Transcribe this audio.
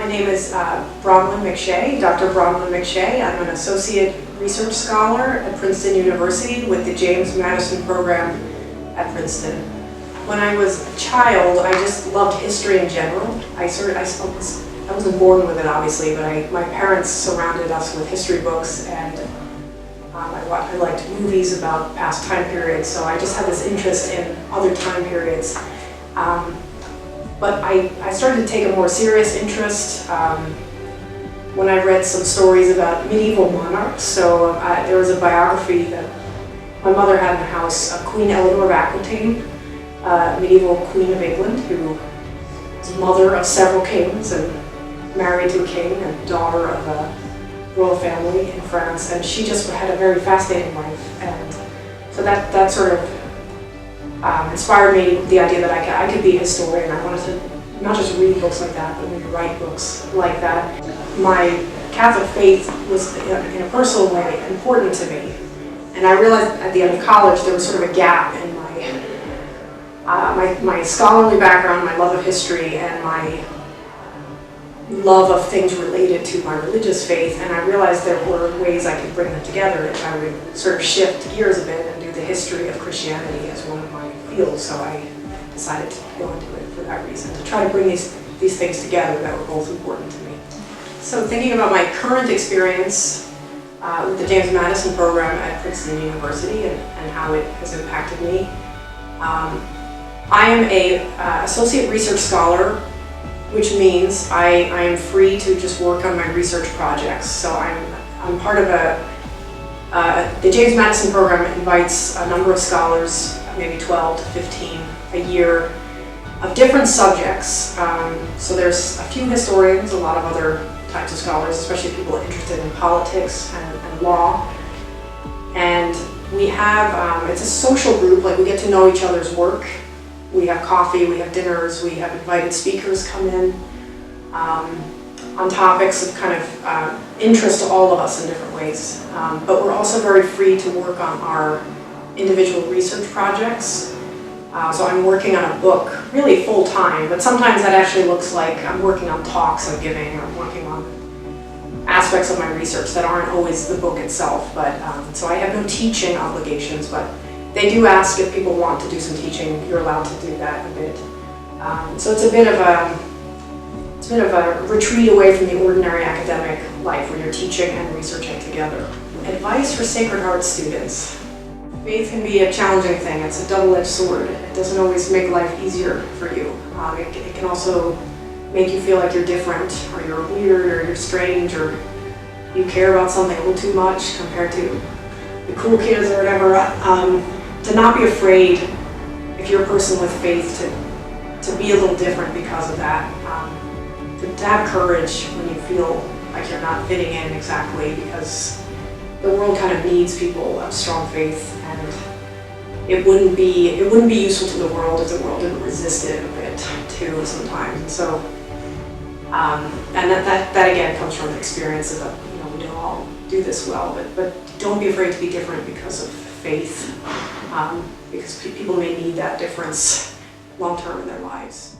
name is Bronwen McShea, Dr. Bronwen McShea. I'm an associate research scholar at Princeton University with the James Madison program at Princeton. When I was a child, I just loved history in general. I wasn't born with it, obviously, but my parents surrounded us with history books, and I liked movies about past time periods, so I just had this interest in other time periods. But I started to take a more serious interest when I read some stories about medieval monarchs. So there was a biography that my mother had in the house of Queen Eleanor of Aquitaine, medieval Queen of England, who was mother of several kings and married to a king and daughter of a royal family in France. And she just had a very fascinating life. And so that sort of inspired me with the idea that I could be a historian. I wanted to not just read books like that, but maybe write books like that. My Catholic faith was, in a personal way, important to me. And I realized at the end of college there was sort of a gap in my scholarly background, my love of history, and my love of things related to my religious faith. And I realized there were ways I could bring them together if I would sort of shift gears a bit and do the history of Christianity as one of my fields. So I decided to go into it for that reason, to try to bring these things together that were both important to me. So thinking about my current experience with the James Madison program at Princeton University and how it has impacted me, I am an associate research scholar, which means I am free to just work on my research projects. So I'm part of the James Madison program invites a number of scholars, maybe 12 to 15 a year, of different subjects. So there's a few historians, a lot of other types of scholars, especially people interested in politics and law. And we have, it's a social group, like we get to know each other's work. We have coffee, we have dinners, we have invited speakers come in on topics of kind of interest to all of us in different ways. But we're also very free to work on our individual research projects. So I'm working on a book really full time, but sometimes that actually looks like I'm working on talks I'm giving, or I'm working on aspects of my research that aren't always the book itself. But so I have no teaching obligations, but they do ask if people want to do some teaching. You're allowed to do that a bit. So it's a bit of a retreat away from the ordinary academic life where you're teaching and researching together. Advice for Sacred Heart students. Faith can be a challenging thing. It's a double-edged sword. It doesn't always make life easier for you. It can also make you feel like you're different, or you're weird, or you're strange, or you care about something a little too much compared to the cool kids or whatever. To not be afraid, if you're a person with faith, to be a little different because of that. To have courage when you feel like you're not fitting in exactly, because the world kind of needs people of strong faith, and it wouldn't be useful to the world if the world didn't resist it a bit too sometimes. And so, and that again comes from the experience of we don't all do this well, but don't be afraid to be different because of faith, because people may need that difference long term in their lives.